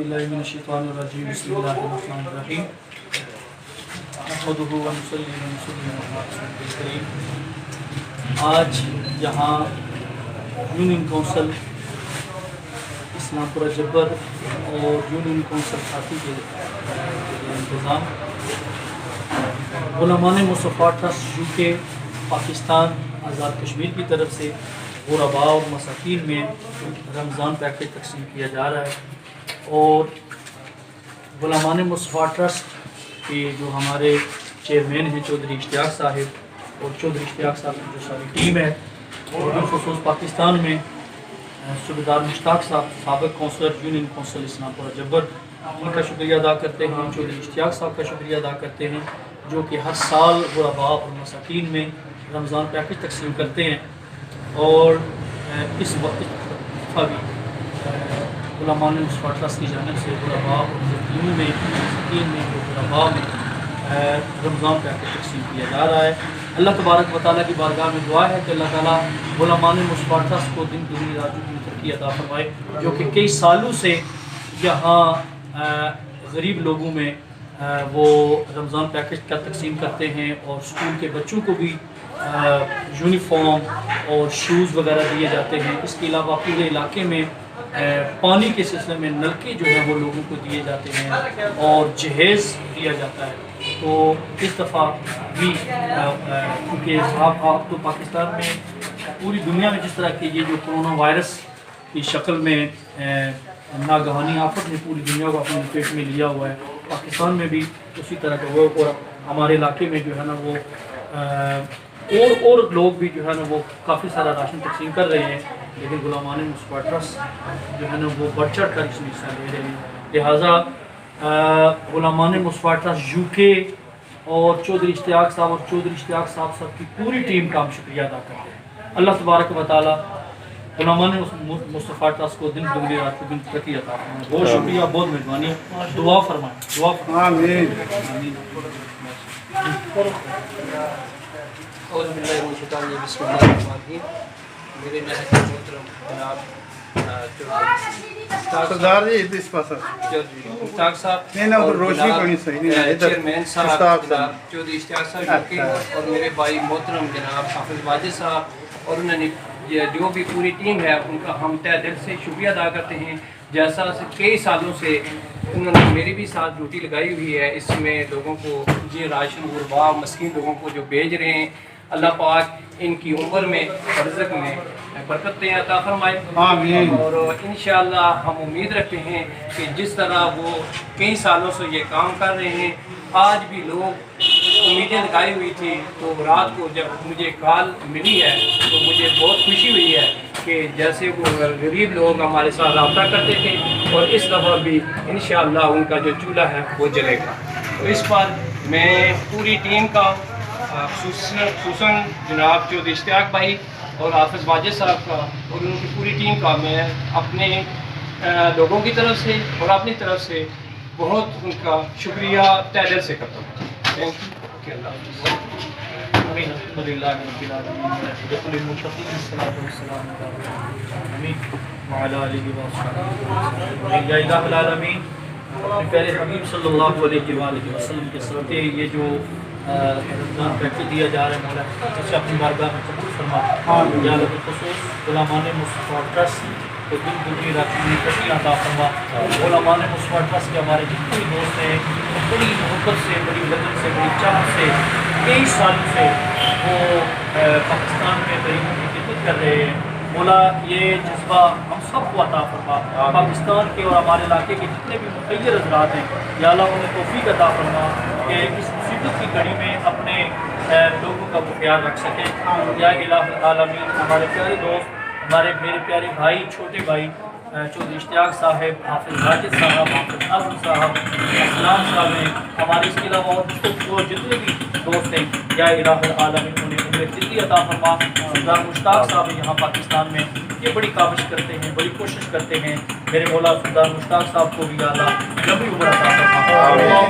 बिल्लाहि मिनश्शैतानिर्रजीम बिस्मिल्लाहिर्रहमानिर्रहीम नहमदुहु व नुसल्ली व नुसल्लिमु अला रसूलिल करीम। आज यहाँ यूनियन कौंसिल इस्लामपुरा जब्बर और यूनियन कौंसिल साथी के इंतज़ाम उलमाए मुस्तफ़ा ट्रस्ट यूके पाकिस्तान आज़ाद कश्मीर की तरफ से गुरबा और मसाकीन में रमज़ान पैकेज तकसीम किया जा रहा है। और उलमाए मुस्तफ़ा ट्रस्ट के जो हमारे चेयरमैन हैं चौधरी इश्तियाक साहिब और चौधरी इश्तियाक साहब की जो सारी टीम है, और बिलखुसूस पाकिस्तान में सूबेदार मुश्ताक साहब साबिक़ कौंसलर यूनियन कौंसिल इस्लामपुरा जब्बर, उनका शुक्रिया अदा करते हैं। चौधरी इश्तियाक साहब का शुक्रिया अदा करते हैं जो कि हर साल गुरबा और मसाकीन में रमज़ान पैकेज तकसीम करते हैं। और इस वक्त भी उलमाए मुस्तफ़ा ट्रस्ट की जानिब से गुरबा और मसाकीन में जो गुरबा में रमज़ान पैकेज तकसीम किया जा रहा है। अल्लाह तबारक व तआला की बारगाह में दुआ है कि अल्लाह ताला उलमाए मुस्तफ़ा ट्रस्ट को दिन दुनिया रात की तरक्की अता फरमाए, जो कि कई सालों से यहाँ गरीब लोगों में वो रमज़ान पैकेज का तकसीम करते हैं और स्कूल के बच्चों को भी यूनिफॉर्म और शूज़ वगैरह दिए जाते हैं। इसके अलावा पूरे इलाके में पानी के सिलसिले में नलके जो है वो लोगों को दिए जाते हैं और जहेज़ दिया जाता है। तो इस दफ़ा भी क्योंकि आप तो पाकिस्तान में पूरी दुनिया में जिस तरह के ये जो कोरोना वायरस की शक्ल में नागहानी आफत ने पूरी दुनिया को अपने लपेट में लिया हुआ है, पाकिस्तान में भी उसी तरह का वो, और हमारे इलाके में जो है ना वो और लोग भी जो है ना वो काफ़ी सारा राशन तकसीम कर रहे हैं, लेकिन उलमाए मुस्तफ़ा ट्रस्ट जो है ना वो बढ़ चढ़ कर इसमें हिस्सा ले रहे हैं। लिहाजा उलमाए मुस्तफ़ा ट्रस्ट यूके और चौधरी इश्तियाक साहब की पूरी टीम का हम शुक्रिया अदा करते हैं। अल्लाह तबारक व तआला उलमाए मुस्तफ़ा ट्रस्ट को दिन दुगनी रात को दिन तरक्की अता फरमाए। बहुत शुक्रिया, बहुत मेहरबानी, दुआ फरमाएं। आमीन। और मेरे मोहतरम जनाब चेयरमैन साहब चौधरी इश्तियाक साहब और मेरे भाई मोहतरम जनाब हाफिज़ वाजिद साहब और उन्होंने जो भी पूरी टीम है उनका हम तहे दिल से शुक्रिया अदा करते हैं। जैसा कई सालों से उन्होंने मेरी भी साथ ड्यूटी लगाई हुई है, इसमें लोगों को ये राशन गुरबा मस्कीन लोगों को जो भेज रहे हैं, अल्लाह पाक इनकी उम्र में रिज़्क़ में बरकतें अता फरमाए। आमीन। और इंशाअल्लाह हम उम्मीद रखते हैं कि जिस तरह वो कई सालों से ये काम कर रहे हैं, आज भी लोग उम्मीदें लगाई हुई थी। तो रात को जब मुझे कॉल मिली है तो मुझे बहुत खुशी हुई है कि जैसे वो गरीब लोग हमारे साथ रब्ता करते थे, और इस दफ़ा भी इंशाअल्लाह उनका जो चूल्हा है वो जलेगा। तो इस पर मैं पूरी टीम का खुसूसन जनाब चौधरी इश्तियाक भाई और हाफिज़ वाजिद साहब का और उनकी पूरी टीम का मैं अपने लोगों की तरफ से और अपनी तरफ से बहुत उनका शुक्रिया तहे दिल से करता हूँ। Thank you. प्यारे हबीब सल्लल्लाहु अलैहि वसल्लम के सदक़े ये जो रमज़ान पैकेज दिया जा रहा है, मौला इसे अपनी बारगाह में कबूल फरमा। या बिलखुसूस उलमाए मुस्तफ़ा ट्रस्ट को दिन दुगनी रात की तरक्की अता फरमा। उलमाए मुस्तफ़ा ट्रस्ट के हमारे जितने भी दोस्त हैं बड़ी मोहब्बत से, बड़ी लगन से, बड़ी चाहत से कई सालों से वो पाकिस्तान में गरीबों की खिदमत कर रहे हैं। मौला ये जज्बा हम सबको अता फरमा। पाकिस्तान के और हमारे इलाके के जितने भी मुखय्यर हज़रात हैं, या अल्लाह उन्हें तौफीक अता फरमा कि इस मुसीबत की घड़ी में अपने लोगों का वो ख्याल रख सकें। या इलाही आलमीन। हमारे प्यारे दोस्त, मेरे प्यारे भाई, छोटे भाई चौधरी इश्तियाक साहब, हाफिज़ वाजिद साहब, हाफिज़ आज़म साहब, असलाम साहब हैं, हमारे इसके अलावा और जितने भी दोस्त हैं, या इलाही आलमीन उन्हें ज़िंदगी अता फरमा। सरदार मुश्ताक साहब यहाँ पाकिस्तान में ये बड़ी काविश करते हैं, बड़ी कोशिश करते हैं। मेरे मौला सरदार मुश्ताक साहब को भी अल्लाह लंबी उम्र अता फरमा।